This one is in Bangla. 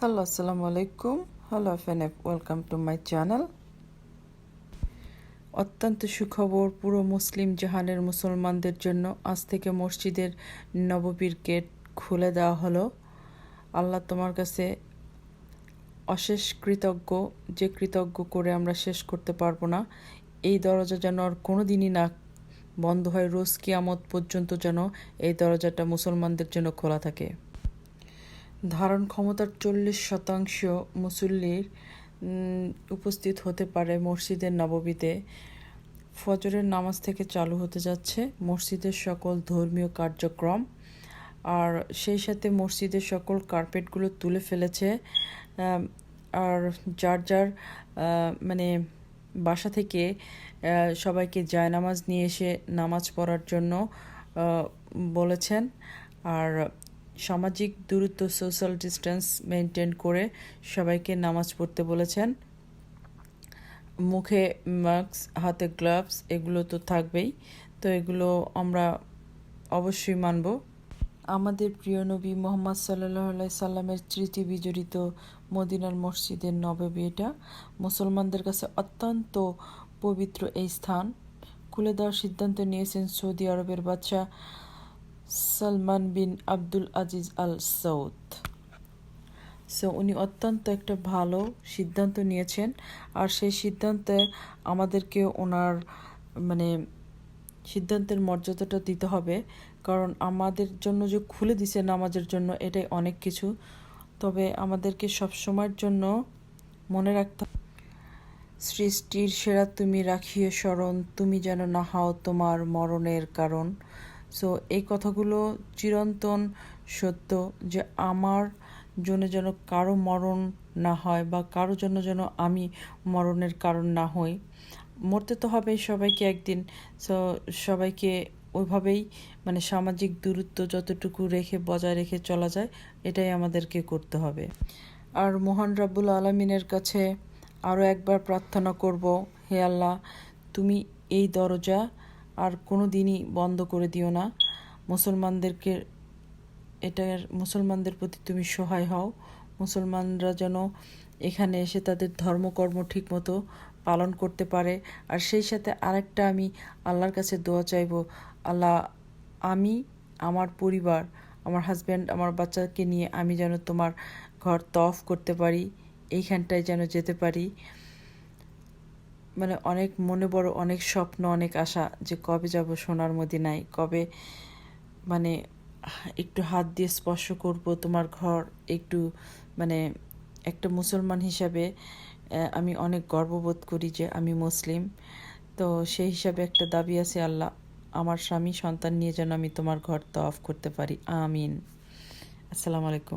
হ্যালো, আসসালামু আলাইকুম। হ্যালো ফেনেপ, ওয়েলকাম টু মাই চ্যানেল। অত্যন্ত সুখবর পুরো মুসলিম জাহানের মুসলমানদের জন্য। আজ থেকে মসজিদের নববীর গেট খুলে দেওয়া হলো। আল্লাহ তোমার কাছে অশেষ কৃতজ্ঞ, যে কৃতজ্ঞ করে আমরা শেষ করতে পারবো না। এই দরজা যেন আর কোনো দিনই না বন্ধ হয়, রোজ কিয়ামত পর্যন্ত যেন এই দরজাটা মুসলমানদের জন্য খোলা থাকে। ধারণ ক্ষমতার 40% মুসল্লির উপস্থিত হতে পারে মসজিদের নববীতে। ফজরের নামাজ থেকে চালু হতে যাচ্ছে মসজিদের সকল ধর্মীয় কার্যক্রম। আর সেই সাথে মসজিদের সকল কার্পেটগুলো তুলে ফেলেছে। আর যার যার মানে বাসা থেকে সবাইকে জায়নামাজ নিয়ে এসে নামাজ পড়ার জন্য বলেছেন। আর সামাজিক দূরত্ব, সোশ্যাল ডিস্টেন্স মেনটেন করে সবাইকে নামাজ পড়তে বলেছেন। মুখে মাস্ক, হাতে গ্লাভস, এগুলো তো থাকবেই। তো এগুলো আমরা অবশ্যই মানব। আমাদের প্রিয় নবী মোহাম্মদ সাল্লাল্লাহু আলাইহি সাল্লামের স্মৃতি বিজড়িত মদিনার মসজিদের নববী, এটা মুসলমানদের কাছে অত্যন্ত পবিত্র এই স্থান। খুলে দেওয়ার সিদ্ধান্ত নিয়েছেন সৌদি আরবের বাদশাহ সালমান বিন আব্দুল আজিজ আল সৌদ। উনি অত্যন্ত একটা ভালো সিদ্ধান্ত নিয়েছেন। আর সেই সিদ্ধান্তে আমাদেরকে ওনার মানে সিদ্ধান্তের মর্যাদাটা দিতে হবে, কারণ আমাদের জন্য যে খুলে দিছে নামাজের জন্য, এটাই অনেক কিছু। তবে আমাদেরকে সবসময়ের জন্য মনে রাখতে হবে, সৃষ্টির সেরা তুমি রাখিয়ে স্মরণ, তুমি যেন না হও তোমার মরণের কারণ। এই কথাগুলো চিরন্তন সত্য, যে আমার জন্য যেন কারো মরণ না হয়, বা কারো জন্য যেন আমি মরণের কারণ না হই। মরতে তো হবেই সবাইকে একদিন। সবাইকে ওইভাবেই মানে সামাজিক দূরত্ব যতটুকু রেখে বজায় রেখে চলা যায়, এটাই আমাদেরকে করতে হবে। আর মহান রাব্বুল আলামিনের কাছে আরও একবার প্রার্থনা করব, হে আল্লাহ, তুমি এই দরজা আর কোনো দিনই বন্ধ করে দিও না। মুসলমানদের প্রতি তুমি সহায় হও। মুসলমানরা যেন এখানে এসে তাদের ধর্মকর্ম ঠিকমতো পালন করতে পারে। আর সেই সাথে আরেকটা আমি আল্লাহর কাছে দোয়া চাইব, আল্লাহ, আমি, আমার পরিবার, আমার হাজব্যান্ড, আমার বাচ্চাকে নিয়ে আমি যেন তোমার ঘর তওয়াফ করতে পারি, এইখানটায় যেন যেতে পারি। মানে অনেক মনে বড় অনেক স্বপ্ন, অনেক আশা, যে কবে যাব সোনার মদিনায়, কবে মানে একটু হাত দিয়ে স্পর্শ করব তোমার ঘর। একটু মানে একটা মুসলমান হিসাবে আমি অনেক গর্ববোধ করি যে আমি মুসলিম। তো সেই হিসাবে একটা দাবি আছে, আল্লাহ, আমার স্বামী সন্তান নিয়ে যেন আমি তোমার ঘর তওয়াফ করতে পারি। আমিন। আসসালামু আলাইকুম।